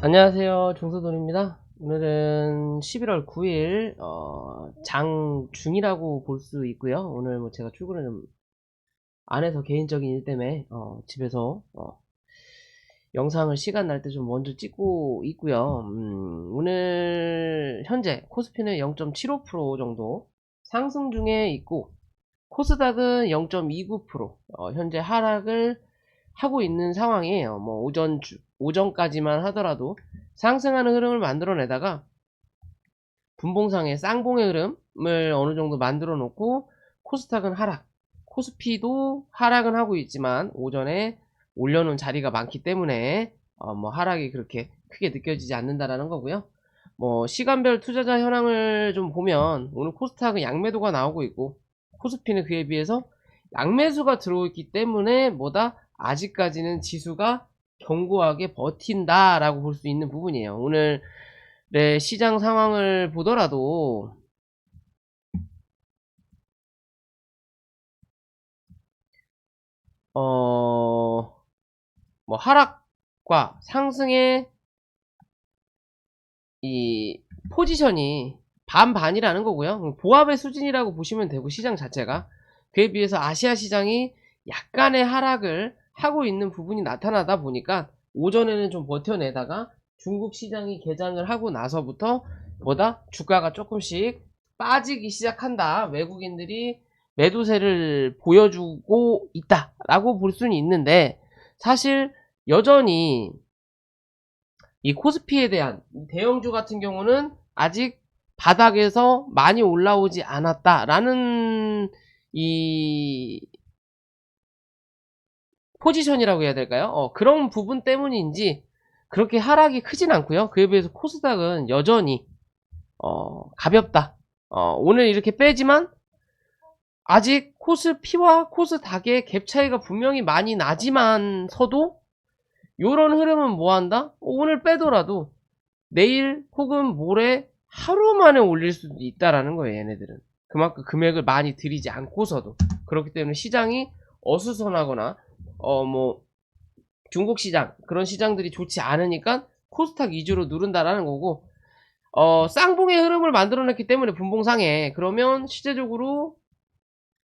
안녕하세요. 종서돈입니다. 오늘은 11월 9일 장중이라고 볼 수 있고요. 오늘 뭐 제가 출근을 좀 안 해서 개인적인 일 때문에 집에서 영상을 시간 날 때 좀 먼저 찍고 있고요. 오늘 현재 코스피는 0.75% 정도 상승 중에 있고, 코스닥은 0.29% 현재 하락을 하고 있는 상황이에요. 뭐 오전까지만 하더라도 상승하는 흐름을 만들어내다가 분봉상의 쌍봉의 흐름을 어느 정도 만들어 놓고, 코스닥은 하락, 코스피도 하락은 하고 있지만 오전에 올려놓은 자리가 많기 때문에 뭐 하락이 그렇게 크게 느껴지지 않는다라는 거고요. 뭐 시간별 투자자 현황을 좀 보면 오늘 코스닥은 양매도가 나오고 있고, 코스피는 그에 비해서 양매수가 들어있기 때문에 뭐다 아직까지는 지수가 견고하게 버틴다라고 볼 수 있는 부분이에요. 오늘의 시장 상황을 보더라도 뭐 하락과 상승의 이 포지션이 반반이라는 거고요. 보합의 수준이라고 보시면 되고, 시장 자체가 그에 비해서 아시아 시장이 약간의 하락을 하고 있는 부분이 나타나다 보니까 오전에는 좀 버텨내다가 중국 시장이 개장을 하고 나서부터 보다 주가가 조금씩 빠지기 시작한다, 외국인들이 매도세를 보여주고 있다라고 볼 수는 있는데, 사실 여전히 이 코스피에 대한 대형주 같은 경우는 아직 바닥에서 많이 올라오지 않았다라는 이 포지션이라고 해야 될까요? 그런 부분 때문인지 그렇게 하락이 크진 않고요. 그에 비해서 코스닥은 여전히 가볍다. 오늘 이렇게 빼지만 아직 코스피와 코스닥의 갭 차이가 분명히 많이 나지만서도 요런 흐름은 뭐한다? 오늘 빼더라도 내일 혹은 모레 하루 만에 올릴 수도 있다라는 거예요. 얘네들은 그만큼 금액을 많이 들이지 않고서도. 그렇기 때문에 시장이 어수선하거나 뭐 중국 시장, 그런 시장들이 좋지 않으니까 코스닥 위주로 누른다라는 거고, 쌍봉의 흐름을 만들어냈기 때문에 분봉상에, 그러면 실제적으로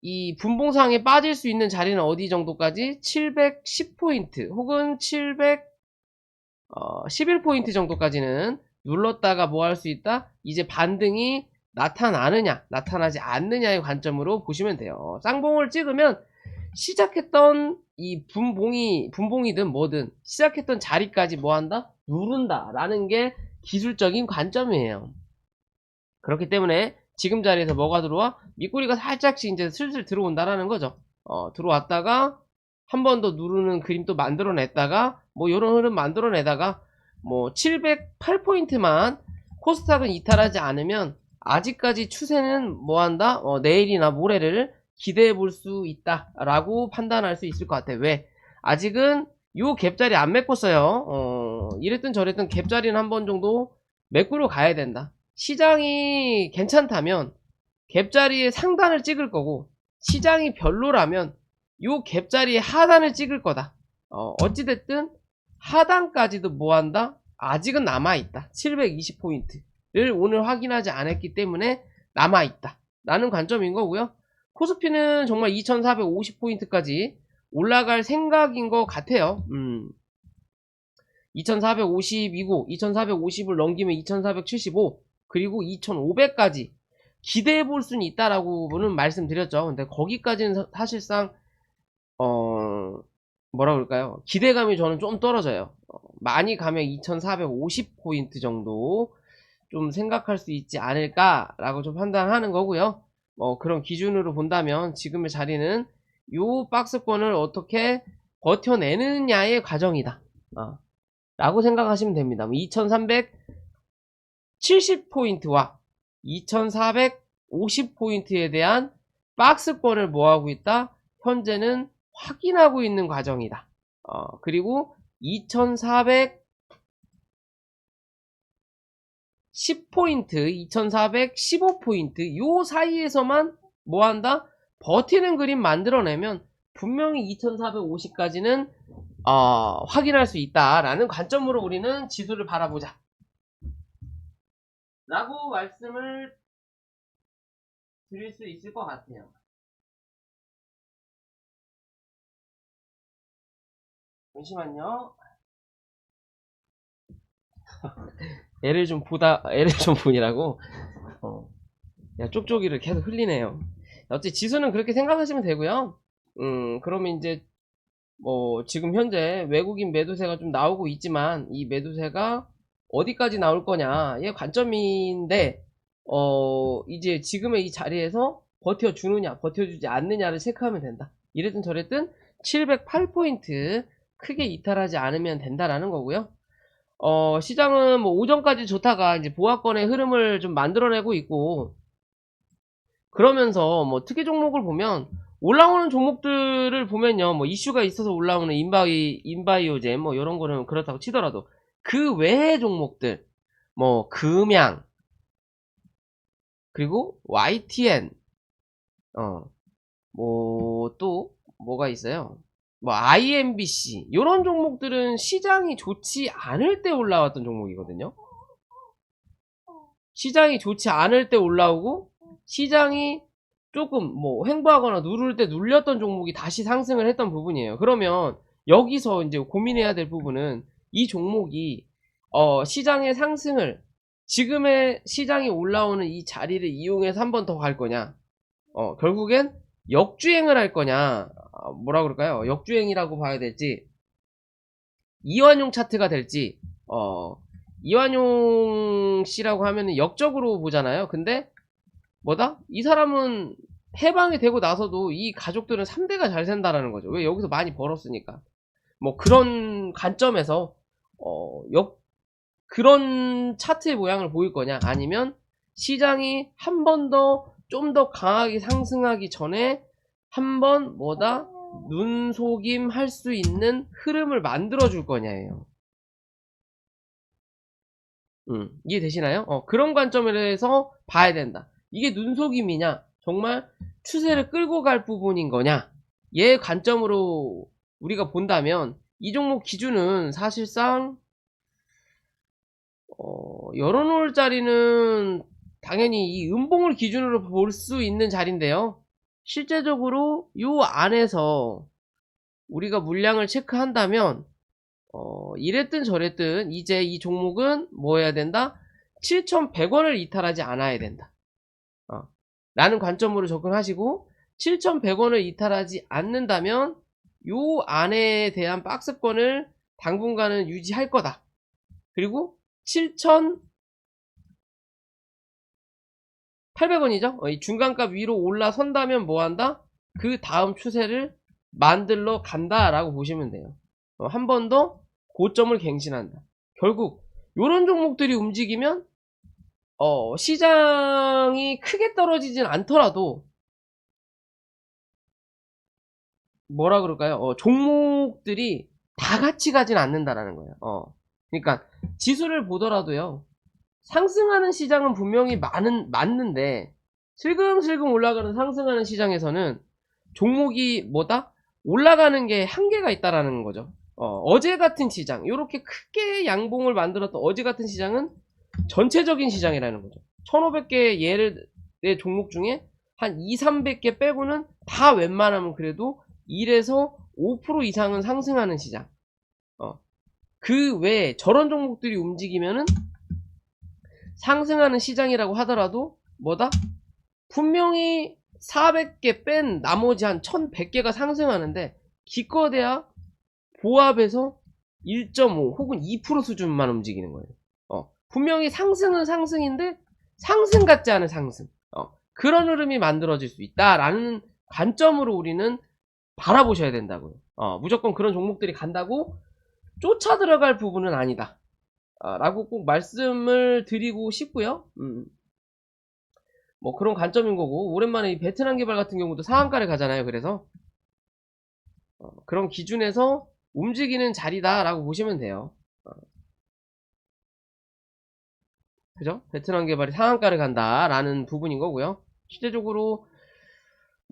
이 분봉상에 빠질 수 있는 자리는 어디 정도까지? 710포인트 혹은 711포인트 정도까지는 눌렀다가 뭐 할 수 있다? 이제 반등이 나타나느냐 나타나지 않느냐의 관점으로 보시면 돼요. 쌍봉을 찍으면 시작했던 이 분봉이든 뭐든 시작했던 자리까지 뭐 한다? 누른다 라는 게 기술적인 관점이에요. 그렇기 때문에 지금 자리에서 뭐가 들어와? 밑꼬리가 살짝씩 이제 슬슬 들어온다라는 거죠. 들어왔다가 한 번 더 누르는 그림 또 만들어냈다가 뭐 요런 흐름 만들어내다가 뭐 708포인트만 코스닥은 이탈하지 않으면 아직까지 추세는 뭐한다? 내일이나 모레를 기대해 볼 수 있다라고 판단할 수 있을 것 같아요. 왜? 아직은 요 갭자리 안 메꿨어요. 이랬든 저랬든 갭자리는 한 번 정도 메꾸러 가야 된다. 시장이 괜찮다면 갭자리의 상단을 찍을 거고, 시장이 별로라면 요 갭자리의 하단을 찍을 거다. 어찌됐든 하단까지도 뭐한다? 아직은 남아있다. 720포인트를 오늘 확인하지 않았기 때문에 남아있다 라는 관점인 거고요. 코스피는 정말 2450포인트까지 올라갈 생각인 것 같아요. 2450이고 2450을 넘기면 2475, 그리고 2500까지 기대해 볼 수는 있다라고는 말씀드렸죠. 근데 거기까지는 사실상 뭐라 그럴까요? 기대감이 저는 좀 떨어져요. 많이 가면 2450포인트 정도 좀 생각할 수 있지 않을까라고 좀 판단하는 거고요. 그런 기준으로 본다면 지금의 자리는 요 박스권을 어떻게 버텨내느냐의 과정이다 라고 생각하시면 됩니다. 2370포인트와 2450포인트에 대한 박스권을 뭐하고 있다? 현재는 확인하고 있는 과정이다. 그리고 2410포인트, 2415포인트 요 사이에서만 뭐한다? 버티는 그림 만들어내면 분명히 2450까지는 확인할 수 있다라는 관점으로 우리는 지수를 바라보자 라고 말씀을 드릴 수 있을 것 같아요. 잠시만요. 애를 좀 보니라고 야, 쪽쪽이를 계속 흘리네요. 어째 지수는 그렇게 생각하시면 되고요. 그러면 이제 뭐 지금 현재 외국인 매도세가 좀 나오고 있지만 이 매도세가 어디까지 나올 거냐 얘 관점인데 이제 지금의 이 자리에서 버텨주느냐 버텨주지 않느냐를 체크하면 된다. 이랬든 저랬든 708포인트 크게 이탈하지 않으면 된다라는 거고요. 시장은 뭐 오전까지 좋다가 이제 보합권의 흐름을 좀 만들어내고 있고, 그러면서 뭐 특이 종목을 보면 올라오는 종목들을 보면요, 뭐 이슈가 있어서 올라오는 인바이오젠 뭐 이런 거는 그렇다고 치더라도 그 외의 종목들, 뭐 금양 그리고 YTN 뭐 또 뭐가 있어요? 뭐 IMBC 이런 종목들은 시장이 좋지 않을 때 올라왔던 종목이거든요. 시장이 좋지 않을 때 올라오고 시장이 조금 뭐 횡보하거나 누를 때 눌렸던 종목이 다시 상승을 했던 부분이에요. 그러면 여기서 이제 고민해야 될 부분은 이 종목이 시장의 상승을 지금의 시장이 올라오는 이 자리를 이용해서 한 번 더 갈 거냐, 결국엔 역주행을 할 거냐, 뭐라 그럴까요? 역주행이라고 봐야 될지 이완용 차트가 될지, 이완용 씨라고 하면은 역적으로 보잖아요. 근데 뭐다? 이 사람은 해방이 되고 나서도 이 가족들은 3대가 잘 산다라는 거죠. 왜? 여기서 많이 벌었으니까. 뭐 그런 관점에서 그런 차트의 모양을 보일 거냐, 아니면 시장이 한 번 더 좀 더 강하게 상승하기 전에 한 번 뭐다? 눈속임 할 수 있는 흐름을 만들어 줄 거냐예요. 이해되시나요? 그런 관점에서 봐야 된다. 이게 눈속임이냐, 정말 추세를 끌고 갈 부분인 거냐, 얘 관점으로 우리가 본다면 이 종목 기준은 사실상 열어놓을 자리는 당연히 이 음봉을 기준으로 볼 수 있는 자리인데요. 실제적으로 요 안에서 우리가 물량을 체크한다면 이랬든 저랬든 이제 이 종목은 뭐 해야 된다? 7,100원을 이탈하지 않아야 된다. 라는 관점으로 접근하시고, 7,100원을 이탈하지 않는다면 요 안에 대한 박스권을 당분간은 유지할 거다. 그리고 7,800원이죠. 이 중간값 위로 올라선다면 뭐한다? 그 다음 추세를 만들러 간다라고 보시면 돼요. 한 번 더 고점을 갱신한다. 결국 요런 종목들이 움직이면 시장이 크게 떨어지진 않더라도 뭐라 그럴까요? 종목들이 다 같이 가진 않는다라는 거예요. 그러니까 지수를 보더라도요, 상승하는 시장은 분명히 맞는데 슬금슬금 올라가는 상승하는 시장에서는 종목이 뭐다? 올라가는 게 한계가 있다라는 거죠. 어제 같은 시장, 이렇게 크게 양봉을 만들었던 어제 같은 시장은 전체적인 시장이라는 거죠. 1500개 의 종목 중에 한 2, 300개 빼고는 다 웬만하면 그래도 1에서 5% 이상은 상승하는 시장. 그 외에 저런 종목들이 움직이면은 상승하는 시장이라고 하더라도 뭐다? 분명히 400개 뺀 나머지 한 1100개가 상승하는데 기껏해야 보합에서 1.5 혹은 2% 수준만 움직이는 거예요. 분명히 상승은 상승인데 상승 같지 않은 상승. 그런 흐름이 만들어질 수 있다라는 관점으로 우리는 바라보셔야 된다고요. 무조건 그런 종목들이 간다고 쫓아 들어갈 부분은 아니다. 라고 꼭 말씀을 드리고 싶고요. 뭐 그런 관점인 거고, 오랜만에 이 베트남 개발 같은 경우도 상한가를 가잖아요. 그래서 그런 기준에서 움직이는 자리다라고 보시면 돼요. 그죠? 베트남 개발이 상한가를 간다라는 부분인 거고요. 실제적으로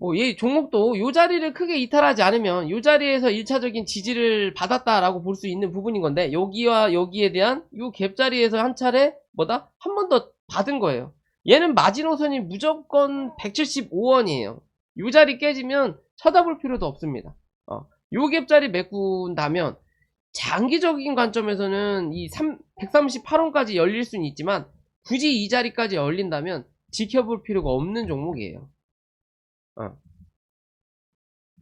뭐 얘 종목도 요 자리를 크게 이탈하지 않으면 요 자리에서 1차적인 지지를 받았다라고 볼 수 있는 부분인 건데, 여기와 여기에 대한 요 갭 자리에서 한 차례 뭐다? 한 번 더 받은 거예요. 얘는 마지노선이 무조건 175원이에요. 요 자리 깨지면 쳐다볼 필요도 없습니다. 요 갭 자리 메꾼다면 장기적인 관점에서는 이 138원까지 열릴 수는 있지만, 굳이 이 자리까지 열린다면 지켜볼 필요가 없는 종목이에요.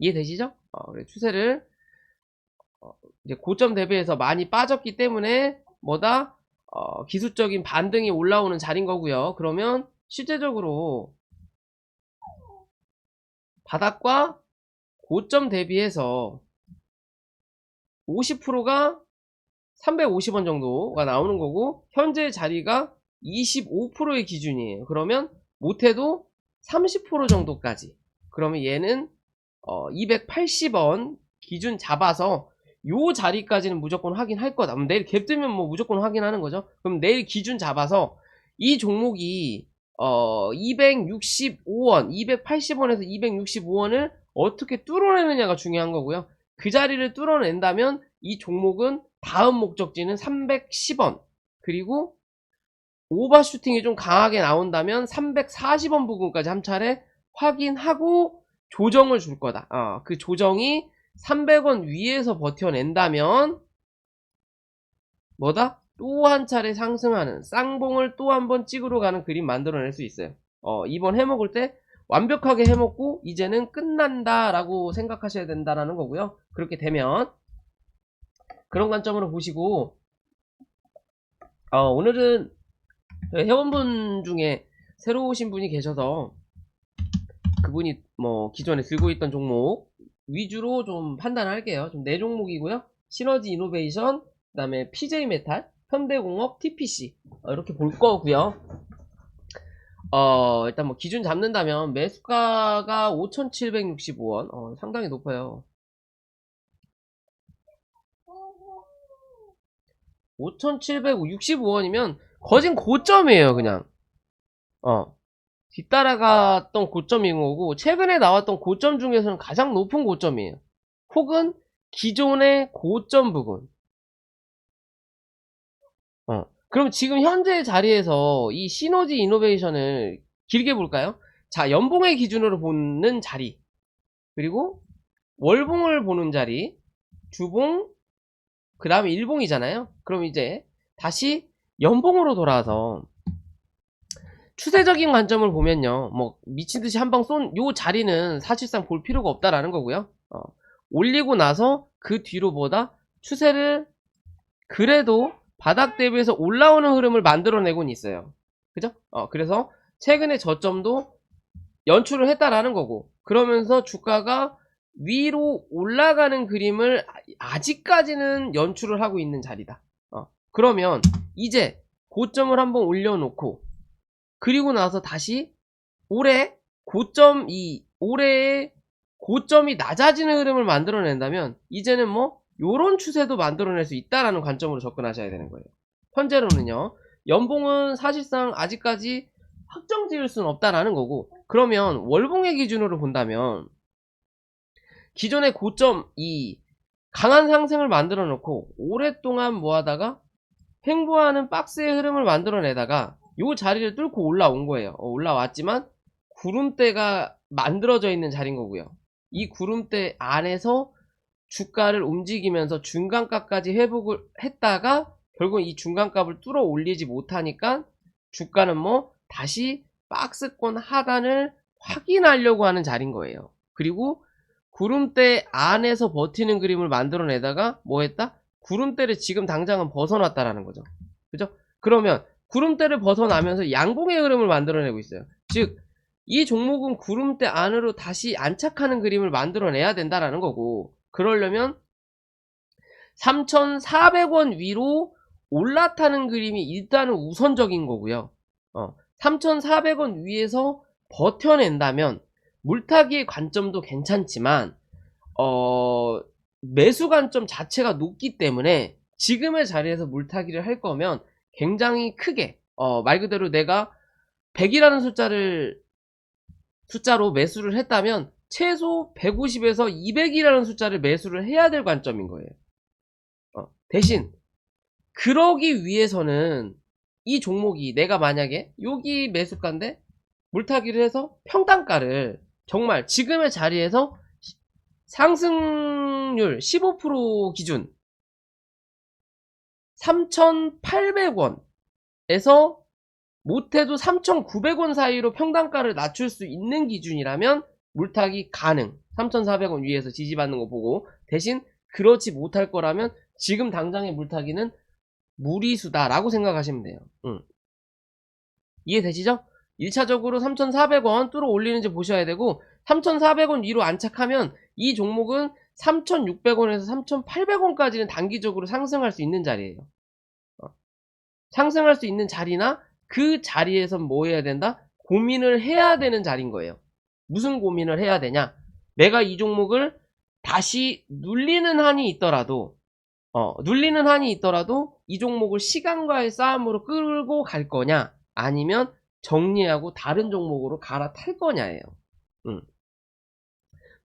이해되시죠? 그래, 추세를 이제 고점 대비해서 많이 빠졌기 때문에 뭐다? 기술적인 반등이 올라오는 자리인 거고요. 그러면 실제적으로 바닥과 고점 대비해서 50%가 350원 정도가 나오는 거고, 현재 자리가 25%의 기준이에요. 그러면 못해도 30% 정도까지. 그러면 얘는 280원 기준 잡아서 요 자리까지는 무조건 확인할 거다. 그럼 내일 갭 뜨면 뭐 무조건 확인하는 거죠. 그럼 내일 기준 잡아서 이 종목이 265원, 280원에서 265원을 어떻게 뚫어내느냐가 중요한 거고요. 그 자리를 뚫어낸다면 이 종목은 다음 목적지는 310원, 그리고 오버슈팅이 좀 강하게 나온다면 340원 부근까지 한 차례 확인하고 조정을 줄 거다. 그 조정이 300원 위에서 버텨낸다면 뭐다? 또 한 차례 상승하는 쌍봉을 또 한 번 찍으러 가는 그림 만들어낼 수 있어요. 이번 해먹을 때 완벽하게 해먹고 이제는 끝난다 라고 생각하셔야 된다라는 거고요. 그렇게 되면 그런 관점으로 보시고, 오늘은 회원분 중에 새로 오신 분이 계셔서 그분이 뭐 기존에 들고 있던 종목 위주로 좀 판단을 할게요. 좀 4종목이고요. 시너지 이노베이션, 그 다음에 PJ메탈, 현대공업, TPC 이렇게 볼 거고요. 일단 뭐 기준 잡는다면 매수가가 5,765원, 상당히 높아요. 5,765원이면 거진 고점이에요. 그냥 뒤따라갔던 고점인 거고, 최근에 나왔던 고점 중에서는 가장 높은 고점이에요. 혹은 기존의 고점 부근. 그럼 지금 현재 자리에서 이 시너지 이노베이션을 길게 볼까요? 자, 연봉의 기준으로 보는 자리, 그리고 월봉을 보는 자리, 주봉, 그 다음에 일봉이잖아요. 그럼 이제 다시 연봉으로 돌아와서 추세적인 관점을 보면요, 뭐 미친듯이 한방 쏜 요 자리는 사실상 볼 필요가 없다라는 거고요. 올리고 나서 그 뒤로 보다 추세를 그래도 바닥 대비해서 올라오는 흐름을 만들어내곤 있어요. 그죠? 그래서 최근에 저점도 연출을 했다라는 거고, 그러면서 주가가 위로 올라가는 그림을 아직까지는 연출을 하고 있는 자리다. 그러면 이제 고점을 한번 올려놓고, 그리고 나서 다시 올해의 고점이 낮아지는 흐름을 만들어낸다면 이제는 뭐 요런 추세도 만들어낼 수 있다라는 관점으로 접근하셔야 되는 거예요. 현재로는요, 연봉은 사실상 아직까지 확정 지을 수는 없다라는 거고, 그러면 월봉의 기준으로 본다면 기존의 고점이 강한 상승을 만들어 놓고 오랫동안 뭐하다가 횡보하는 박스의 흐름을 만들어내다가 요 자리를 뚫고 올라온 거예요. 올라왔지만 구름대가 만들어져 있는 자리인 거고요. 이 구름대 안에서 주가를 움직이면서 중간값까지 회복을 했다가 결국 이 중간값을 뚫어 올리지 못하니까 주가는 뭐 다시 박스권 하단을 확인하려고 하는 자리인 거예요. 그리고 구름대 안에서 버티는 그림을 만들어내다가 뭐 했다? 구름대를 지금 당장은 벗어났다라는 거죠. 그죠? 그러면 구름대를 벗어나면서 양봉의 흐름을 만들어내고 있어요. 즉, 이 종목은 구름대 안으로 다시 안착하는 그림을 만들어내야 된다라는 거고, 그러려면 3,400원 위로 올라타는 그림이 일단은 우선적인 거고요. 3,400원 위에서 버텨낸다면 물타기의 관점도 괜찮지만 매수 관점 자체가 높기 때문에 지금의 자리에서 물타기를 할 거면 굉장히 크게 말 그대로 내가 100이라는 숫자를 숫자로 매수를 했다면 최소 150에서 200이라는 숫자를 매수를 해야 될 관점인 거예요. 대신 그러기 위해서는 이 종목이 내가 만약에 여기 매수가인데 물타기를 해서 평단가를 정말 지금의 자리에서 상승률 15% 기준 3,800원에서 못해도 3,900원 사이로 평단가를 낮출 수 있는 기준이라면 물타기 가능. 3,400원 위에서 지지받는 거 보고. 대신 그렇지 못할 거라면 지금 당장의 물타기는 무리수다라고 생각하시면 돼요. 이해되시죠? 1차적으로 3,400원 뚫어 올리는지 보셔야 되고, 3,400원 위로 안착하면 이 종목은 3,600원에서 3,800원까지는 단기적으로 상승할 수 있는 자리예요. 상승할 수 있는 자리나 그 자리에서 뭐 해야 된다? 고민을 해야 되는 자리인 거예요. 무슨 고민을 해야 되냐? 내가 이 종목을 다시 눌리는 한이 있더라도 이 종목을 시간과의 싸움으로 끌고 갈 거냐? 아니면 정리하고 다른 종목으로 갈아탈 거냐예요.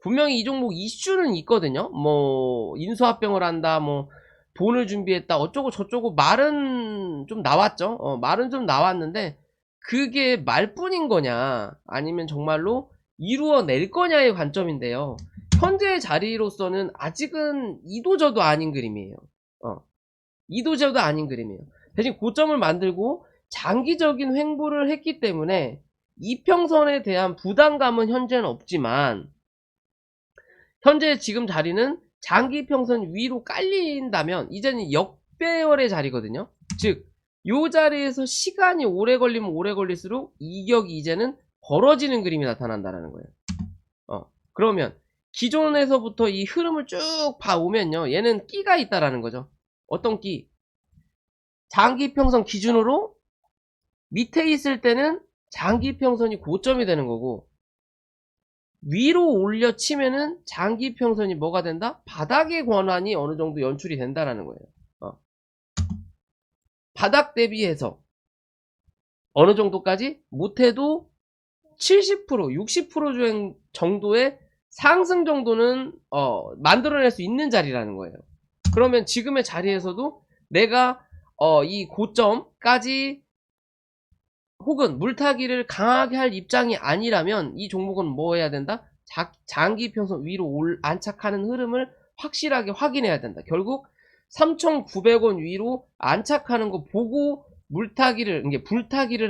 분명히 이 종목 이슈는 있거든요. 뭐 인수합병을 한다, 뭐 돈을 준비했다, 어쩌고 저쩌고 말은 좀 나왔죠. 말은 좀 나왔는데 그게 말뿐인 거냐, 아니면 정말로 이루어낼 거냐의 관점인데요. 현재의 자리로서는 아직은 이도저도 아닌 그림이에요. 이도저도 아닌 그림이에요. 대신 고점을 만들고 장기적인 횡보를 했기 때문에 이평선에 대한 부담감은 현재는 없지만, 현재 지금 자리는 장기평선 위로 깔린다면 이제는 역배열의 자리거든요. 즉, 요 자리에서 시간이 오래 걸리면 오래 걸릴수록 이격이 이제는 벌어지는 그림이 나타난다는 거예요. 그러면 기존에서부터 이 흐름을 쭉 봐오면요, 얘는 끼가 있다라는 거죠. 어떤 끼? 장기평선 기준으로 밑에 있을 때는 장기평선이 고점이 되는 거고, 위로 올려 치면은 장기평선이 뭐가 된다? 바닥의 권한이 어느 정도 연출이 된다라는 거예요. 바닥 대비해서 어느 정도까지? 못해도 70%, 60% 정도의 상승 정도는 만들어낼 수 있는 자리라는 거예요. 그러면 지금의 자리에서도 내가 이 고점까지 혹은 물타기를 강하게 할 입장이 아니라면 이 종목은 뭐 해야 된다? 장기평선 위로 안착하는 흐름을 확실하게 확인해야 된다. 결국 3,900원 위로 안착하는 거 보고 불타기를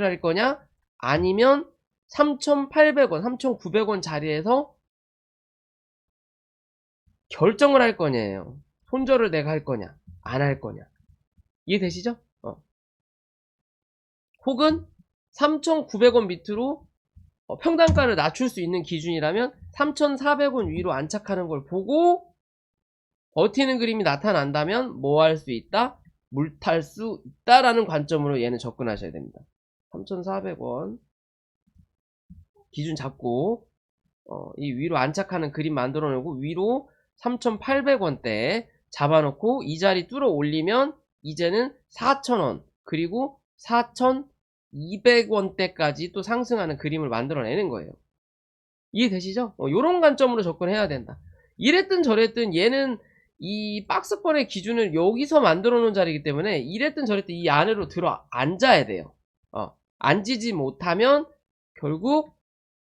할 거냐, 아니면 3,800원, 3,900원 자리에서 결정을 할 거냐예요. 손절을 내가 할 거냐, 안 할 거냐. 이해되시죠? 혹은 3,900원 밑으로 평단가를 낮출 수 있는 기준이라면 3,400원 위로 안착하는 걸 보고 버티는 그림이 나타난다면 뭐 할 수 있다? 물탈 수 있다라는 관점으로 얘는 접근하셔야 됩니다. 3,400원 기준 잡고 이 위로 안착하는 그림 만들어내고 위로 3,800원대 잡아놓고 이 자리 뚫어 올리면 이제는 4,000원 그리고 4,200원대까지 또 상승하는 그림을 만들어내는 거예요. 이해되시죠? 요런 관점으로 접근해야 된다. 이랬든 저랬든 얘는 이 박스권의 기준을 여기서 만들어 놓은 자리이기 때문에 이랬든 저랬든 이 안으로 들어 앉아야 돼요. 앉지 못하면 결국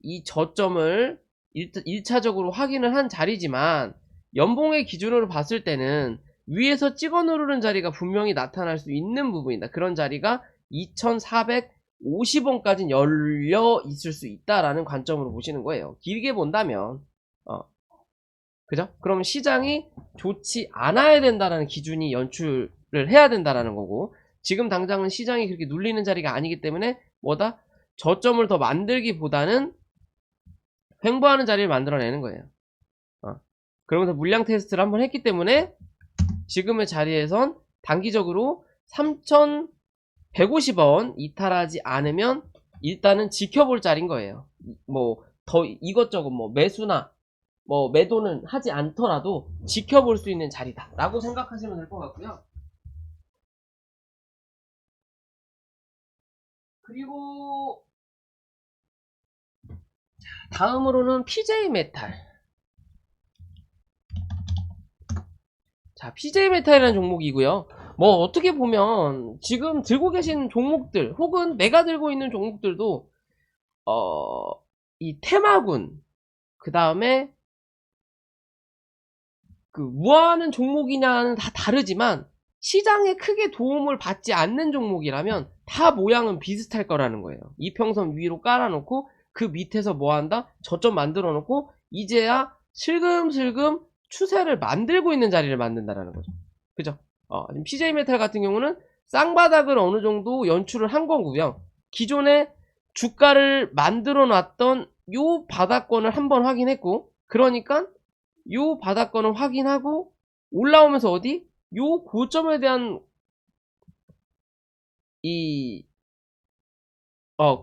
이 저점을 1차적으로 확인을 한 자리지만, 연봉의 기준으로 봤을 때는 위에서 찍어 누르는 자리가 분명히 나타날 수 있는 부분이다. 그런 자리가 2,450원까지 열려 있을 수 있다라는 관점으로 보시는 거예요. 길게 본다면. 그죠? 그러면 시장이 좋지 않아야 된다라는 기준이 연출을 해야 된다라는 거고, 지금 당장은 시장이 그렇게 눌리는 자리가 아니기 때문에 뭐다? 저점을 더 만들기보다는 횡보하는 자리를 만들어내는 거예요. 그러면서 물량 테스트를 한번 했기 때문에 지금의 자리에선 단기적으로 3,150원 이탈하지 않으면 일단은 지켜볼 자리인 거예요. 뭐 더 이것저것 뭐 매수나 뭐 매도는 하지 않더라도 지켜볼 수 있는 자리다 라고 생각하시면 될 것 같고요. 그리고 다음으로는 PJ 메탈. 자, PJ 메탈이라는 종목이고요. 뭐 어떻게 보면 지금 들고 계신 종목들 혹은 내가 들고 있는 종목들도 이 테마군, 그 다음에 그 뭐하는 종목이냐는 다 다르지만 시장에 크게 도움을 받지 않는 종목이라면 다 모양은 비슷할 거라는 거예요. 이평선 위로 깔아놓고 그 밑에서 뭐한다? 저점 만들어 놓고 이제야 슬금슬금 추세를 만들고 있는 자리를 만든다라는 거죠. 그죠? PJ메탈 같은 경우는 쌍바닥을 어느 정도 연출을 한 거고요. 기존에 주가를 만들어 놨던 요 바닥권을 한번 확인했고, 그러니까 요 바닥권을 확인하고 올라오면서 어디? 요 고점에 대한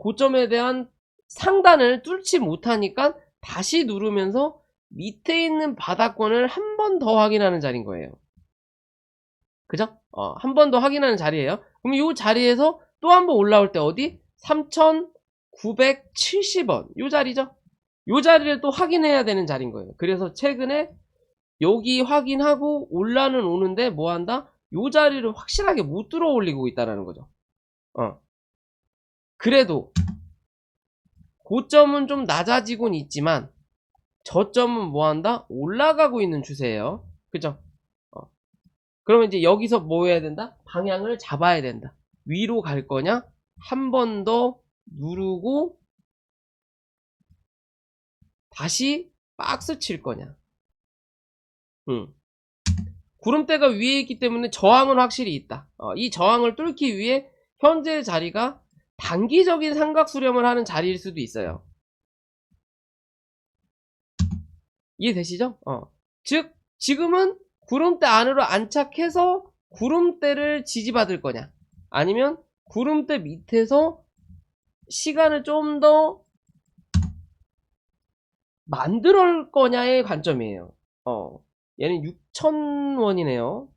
고점에 대한 상단을 뚫지 못하니까 다시 누르면서 밑에 있는 바닥권을 한 번 더 확인하는 자리인 거예요. 그죠? 한 번 더 확인하는 자리예요. 그럼 요 자리에서 또 한 번 올라올 때 어디? 3,970원. 요 자리죠? 요 자리를 또 확인해야 되는 자리인 거예요. 그래서 최근에 여기 확인하고 올라는 오는데 뭐 한다? 요 자리를 확실하게 못 들어 올리고 있다는 거죠. 그래도 고점은 좀 낮아지곤 있지만 저점은 뭐 한다? 올라가고 있는 추세예요. 그죠? 그러면 이제 여기서 뭐 해야 된다? 방향을 잡아야 된다. 위로 갈 거냐? 한 번 더 누르고 다시 박스 칠 거냐? 구름대가 위에 있기 때문에 저항은 확실히 있다. 이 저항을 뚫기 위해 현재 자리가 단기적인 삼각 수렴을 하는 자리일 수도 있어요. 이해되시죠? 즉 지금은 구름대 안으로 안착해서 구름대를 지지받을 거냐, 아니면 구름대 밑에서 시간을 좀 더 만들어 올 거냐의 관점이에요. 얘는 6,000원이네요.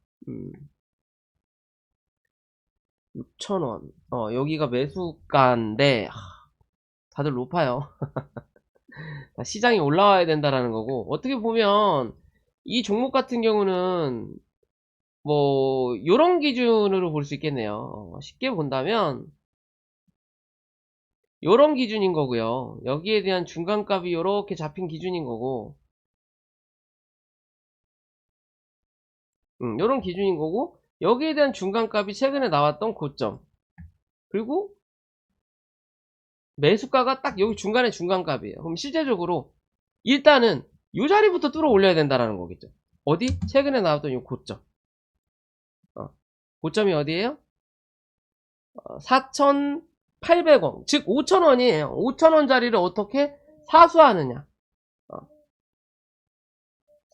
6,000원. 여기가 매수가인데 다들 높아요. 시장이 올라와야 된다라는 거고, 어떻게 보면 이 종목 같은 경우는 뭐 요런 기준으로 볼 수 있겠네요. 쉽게 본다면 요런 기준인 거고요. 여기에 대한 중간값이 요렇게 잡힌 기준인 거고, 요런 기준인 거고, 여기에 대한 중간값이 최근에 나왔던 고점, 그리고 매수가가 딱 여기 중간에 중간값이에요. 그럼 실제적으로 일단은 요 자리부터 뚫어 올려야 된다라는 거겠죠. 어디? 최근에 나왔던 요 고점. 고점이 어디예요? 4,800원. 즉 5,000원이에요. 5,000원 자리를 어떻게 사수하느냐.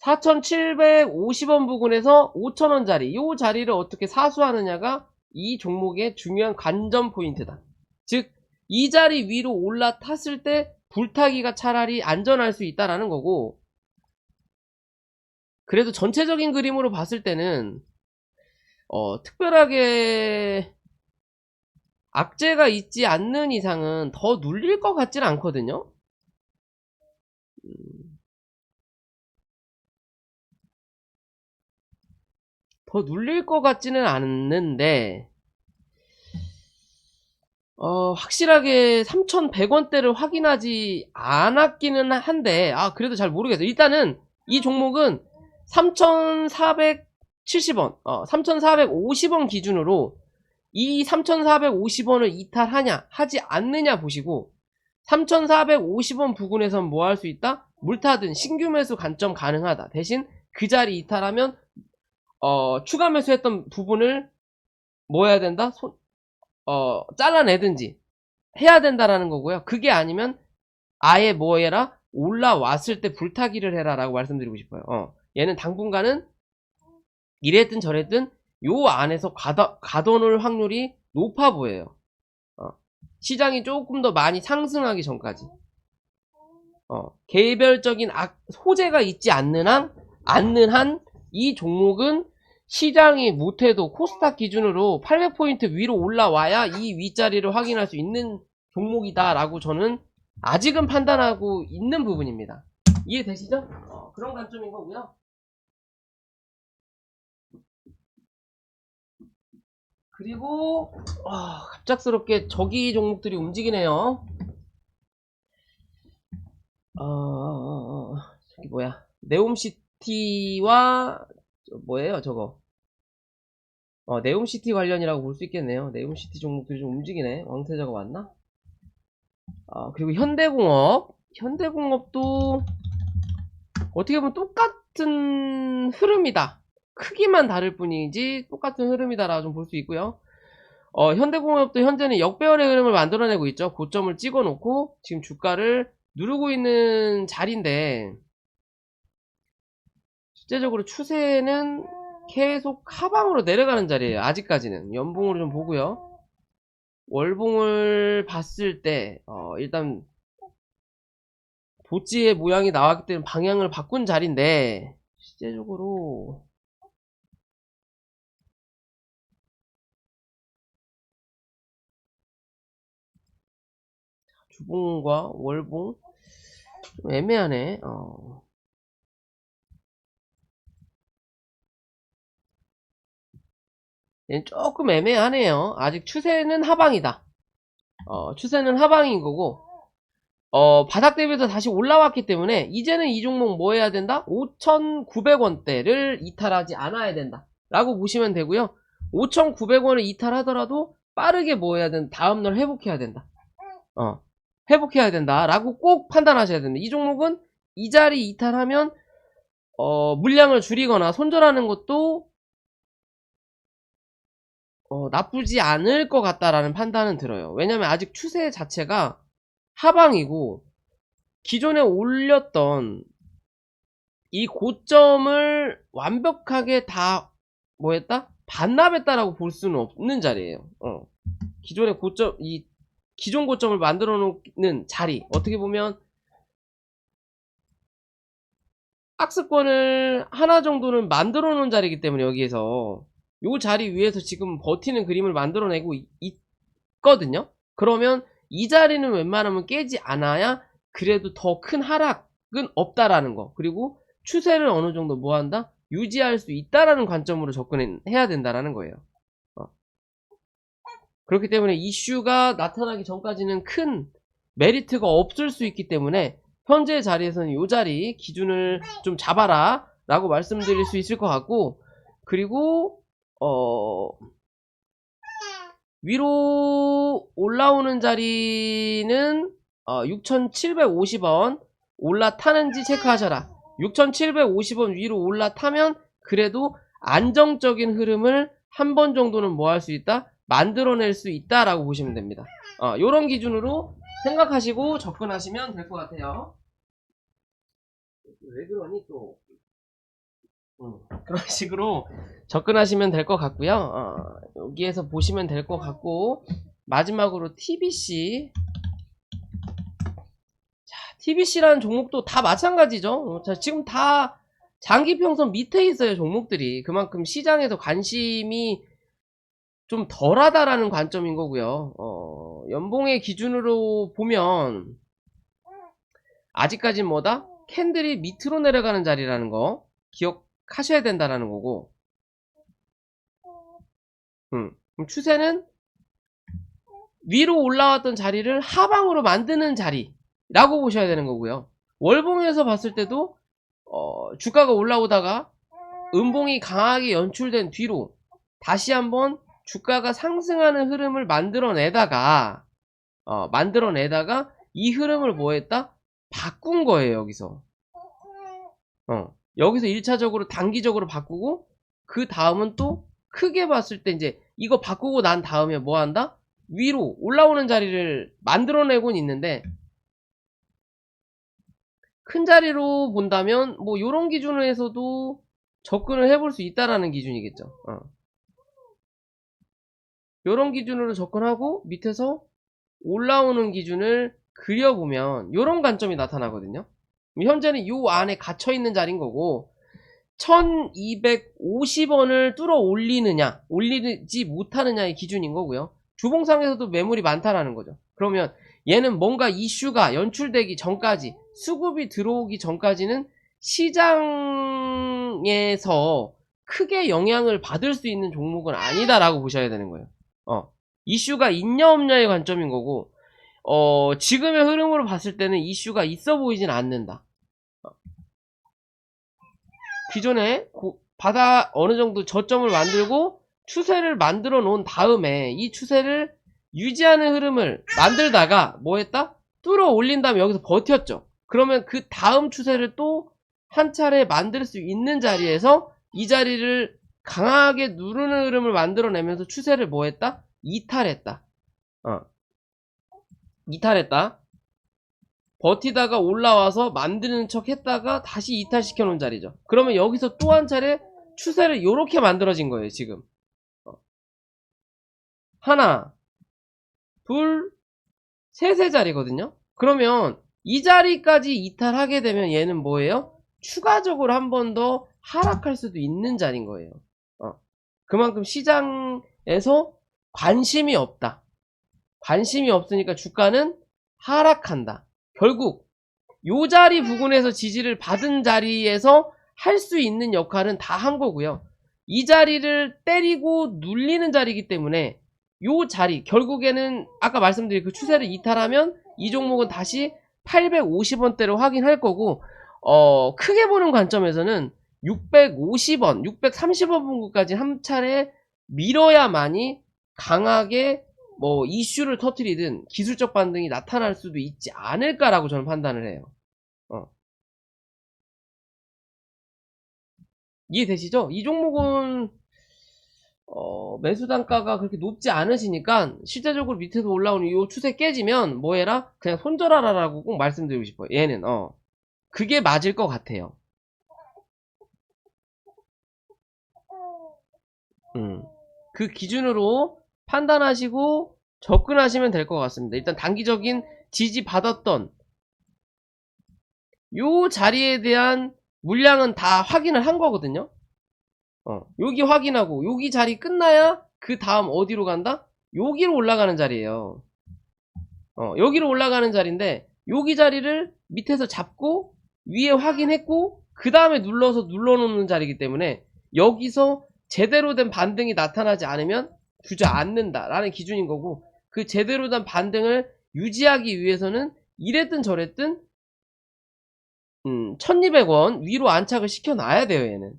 4,750원 부근에서 5,000원 자리, 요 자리를 어떻게 사수하느냐가 이 종목의 중요한 관전 포인트다. 즉 이 자리 위로 올라탔을 때 불타기가 차라리 안전할 수 있다라는 거고, 그래도 전체적인 그림으로 봤을 때는 특별하게 악재가 있지 않는 이상은 더 눌릴 것 같지는 않거든요. 더 눌릴 것 같지는 않는데, 확실하게 3,100원대를 확인하지 않았기는 한데, 그래도 잘 모르겠어요. 일단은 이 종목은 3,470원, 3,450원 기준으로 이 3,450원을 이탈하냐 하지 않느냐 보시고, 3,450원 부근에선 뭐 할 수 있다? 물타든 신규 매수 관점 가능하다. 대신 그 자리 이탈하면 추가 매수했던 부분을 뭐 해야 된다? 잘라내든지 해야 된다라는 거고요. 그게 아니면 아예 뭐 해라? 올라왔을 때 불타기를 해라 라고 말씀드리고 싶어요. 얘는 당분간은 이랬든 저랬든 요 안에서 가둬놓을 확률이 높아 보여요. 시장이 조금 더 많이 상승하기 전까지. 개별적인 소재가 있지 않는 한 이 종목은 시장이 못해도 코스닥 기준으로 800포인트 위로 올라와야 이 윗자리를 확인할 수 있는 종목이다 라고 저는 아직은 판단하고 있는 부분입니다. 이해되시죠? 그런 관점인 거고요. 그리고 갑작스럽게 저기 종목들이 움직이네요. 저기 뭐야, 네옴시티와 뭐예요 저거, 네옴시티 관련이라고 볼 수 있겠네요. 네옴시티 종목들이 좀 움직이네. 왕세자가 왔나? 그리고 현대공업도 어떻게 보면 똑같은 흐름이다. 크기만 다를 뿐이지 똑같은 흐름이다라고 좀 볼 수 있고요. 현대공업도 현재는 역배열의 흐름을 만들어내고 있죠. 고점을 찍어놓고 지금 주가를 누르고 있는 자리인데, 실제적으로 추세는 계속 하방으로 내려가는 자리예요. 아직까지는 연봉으로 좀 보고요. 월봉을 봤을 때 일단 보지의 모양이 나왔기 때문에 방향을 바꾼 자리인데, 실제적으로 주봉과 월봉 좀 애매하네. 얘는 조금 애매하네요. 아직 추세는 하방이다. 추세는 하방인 거고, 바닥 대비해서 다시 올라왔기 때문에 이제는 이 종목 뭐 해야 된다? 5,900원대를 이탈하지 않아야 된다 라고 보시면 되고요. 5,900원을 이탈하더라도 빠르게 뭐 해야 된다? 다음날 회복해야 된다. 회복해야 된다 라고 꼭 판단하셔야 됩니다. 이 종목은 이 자리 이탈하면 물량을 줄이거나 손절하는 것도 나쁘지 않을 것 같다라는 판단은 들어요. 왜냐면 아직 추세 자체가 하방이고, 기존에 올렸던 이 고점을 완벽하게 다 뭐했다? 반납했다라고 볼 수는 없는 자리예요. 기존의 고점, 이 기존 고점을 만들어 놓는 자리, 어떻게 보면 악습권을 하나 정도는 만들어 놓은 자리이기 때문에, 여기에서 요 자리 위에서 지금 버티는 그림을 만들어내고 있거든요. 그러면 이 자리는 웬만하면 깨지 않아야 그래도 더 큰 하락은 없다라는 거, 그리고 추세를 어느 정도 뭐한다? 유지할 수 있다라는 관점으로 접근해야 된다라는 거예요. 그렇기 때문에 이슈가 나타나기 전까지는 큰 메리트가 없을 수 있기 때문에, 현재 자리에서는 이 자리 기준을 좀 잡아라 라고 말씀드릴 수 있을 것 같고, 그리고 위로 올라오는 자리는 6,750원 올라타는지 체크하셔라. 6,750원 위로 올라타면 그래도 안정적인 흐름을 한 번 정도는 뭐 할 수 있다? 만들어낼 수 있다라고 보시면 됩니다. 요런 기준으로 생각하시고 접근하시면 될 것 같아요. 왜 그러니 또 그런 식으로 접근하시면 될 것 같고요. 여기에서 보시면 될 것 같고, 마지막으로 TBC. 자, TBC라는 종목도 다 마찬가지죠. 자, 지금 다 장기평선 밑에 있어요, 종목들이. 그만큼 시장에서 관심이 좀 덜하다라는 관점인 거고요. 연봉의 기준으로 보면 아직까지 뭐다? 캔들이 밑으로 내려가는 자리라는 거 기억하셔야 된다라는 거고, 그럼 추세는 위로 올라왔던 자리를 하방으로 만드는 자리라고 보셔야 되는 거고요. 월봉에서 봤을 때도 주가가 올라오다가 음봉이 강하게 연출된 뒤로 다시 한번 주가가 상승하는 흐름을 만들어내다가 이 흐름을 뭐 했다? 바꾼 거예요. 여기서 1차적으로 단기적으로 바꾸고, 그 다음은 또 크게 봤을 때 이제 이거 바꾸고 난 다음에 뭐 한다? 위로 올라오는 자리를 만들어내곤 있는데, 큰 자리로 본다면 뭐 요런 기준에서도 접근을 해볼 수 있다라는 기준이겠죠. 요런 기준으로 접근하고 밑에서 올라오는 기준을 그려보면 요런 관점이 나타나거든요. 현재는 요 안에 갇혀있는 자리인 거고, 1250원을 뚫어 올리지 못하느냐의 기준인 거고요. 주봉상에서도 매물이 많다라는 거죠. 그러면 얘는 뭔가 이슈가 연출되기 전까지, 수급이 들어오기 전까지는 시장에서 크게 영향을 받을 수 있는 종목은 아니다라고 보셔야 되는 거예요. 이슈가 있냐 없냐의 관점인 거고, 지금의 흐름으로 봤을 때는 이슈가 있어 보이진 않는다. 기존에 어느 정도 저점을 만들고 추세를 만들어 놓은 다음에 이 추세를 유지하는 흐름을 만들다가 뭐 했다? 뚫어 올린 다음에 여기서 버텼죠. 그러면 그 다음 추세를 또 한 차례 만들 수 있는 자리에서 이 자리를 강하게 누르는 흐름을 만들어내면서 추세를 뭐 했다? 이탈했다. 이탈했다. 버티다가 올라와서 만드는 척 했다가 다시 이탈시켜 놓은 자리죠. 그러면 여기서 또 한 차례 추세를 이렇게 만들어진 거예요, 지금. 하나, 둘, 셋의 자리거든요. 그러면 이 자리까지 이탈하게 되면 얘는 뭐예요? 추가적으로 한 번 더 하락할 수도 있는 자리인 거예요. 그만큼 시장에서 관심이 없다. 관심이 없으니까 주가는 하락한다. 결국 요 자리 부근에서 지지를 받은 자리에서 할 수 있는 역할은 다 한 거고요. 이 자리를 때리고 눌리는 자리이기 때문에 요 자리, 결국에는 아까 말씀드린 그 추세를 이탈하면 이 종목은 다시 850원대로 확인할 거고, 크게 보는 관점에서는 650원, 630원 분구까지 한 차례 밀어야만이 강하게 뭐 이슈를 터뜨리든 기술적 반등이 나타날 수도 있지 않을까라고 저는 판단을 해요. 이해되시죠? 이 종목은 매수 단가가 그렇게 높지 않으시니까 실제적으로 밑에서 올라오는 이 추세 깨지면 뭐 해라? 그냥 손절하라라고 꼭 말씀드리고 싶어요. 얘는 그게 맞을 것 같아요. 그 기준으로 판단하시고 접근하시면 될 것 같습니다. 일단 단기적인 지지 받았던 요 자리에 대한 물량은 다 확인을 한 거거든요. 여기 확인하고 여기 자리 끝나야 그 다음 어디로 간다? 여기로 올라가는 자리예요. 여기로 올라가는 자리인데 여기 자리를 밑에서 잡고 위에 확인했고 그 다음에 눌러서 눌러놓는 자리이기 때문에 여기서 제대로 된 반등이 나타나지 않으면 주저앉는다 라는 기준인 거고, 그 제대로 된 반등을 유지하기 위해서는 이랬든 저랬든 1200원 위로 안착을 시켜놔야 돼요. 얘는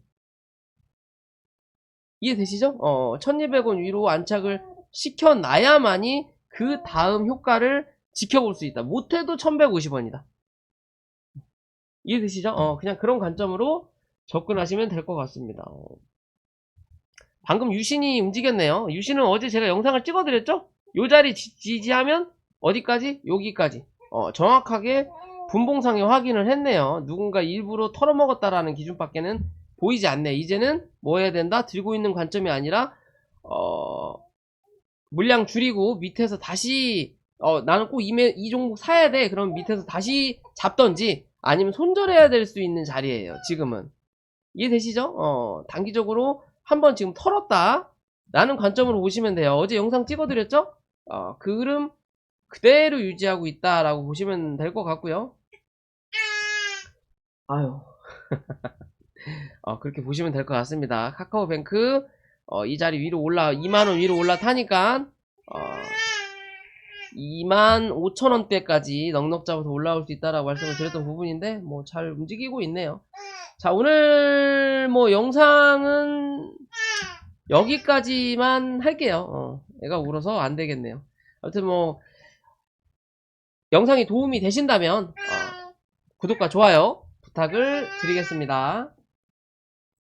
이해되시죠? 1200원 위로 안착을 시켜놔야만이 그 다음 효과를 지켜볼 수 있다. 못해도 1150원이다. 이해되시죠? 그냥 그런 관점으로 접근하시면 될 것 같습니다. 방금 유신이 움직였네요. 유신은 어제 제가 영상을 찍어드렸죠? 요 자리 지지하면 어디까지? 여기까지. 정확하게 분봉상에 확인을 했네요. 누군가 일부러 털어먹었다라는 기준밖에는 보이지 않네. 이제는 뭐 해야 된다? 들고 있는 관점이 아니라 물량 줄이고 밑에서 다시 나는 꼭 이 종목 사야 돼. 그럼 밑에서 다시 잡던지 아니면 손절해야 될 수 있는 자리예요. 지금은. 이해되시죠? 단기적으로 한번 지금 털었다 라는 관점으로 보시면 돼요. 어제 영상 찍어드렸죠? 그 흐름 그대로 유지하고 있다라고 보시면 될 것 같고요. 아유 그렇게 보시면 될 것 같습니다. 카카오뱅크 이 자리 위로 2만원 위로 올라타니까 25,000원대까지 넉넉 잡아서 올라올 수 있다라고 말씀을 드렸던 부분인데 뭐 잘 움직이고 있네요. 자, 오늘 뭐 영상은 여기까지만 할게요. 애가 울어서 안 되겠네요. 아무튼 뭐 영상이 도움이 되신다면 구독과 좋아요 부탁을 드리겠습니다.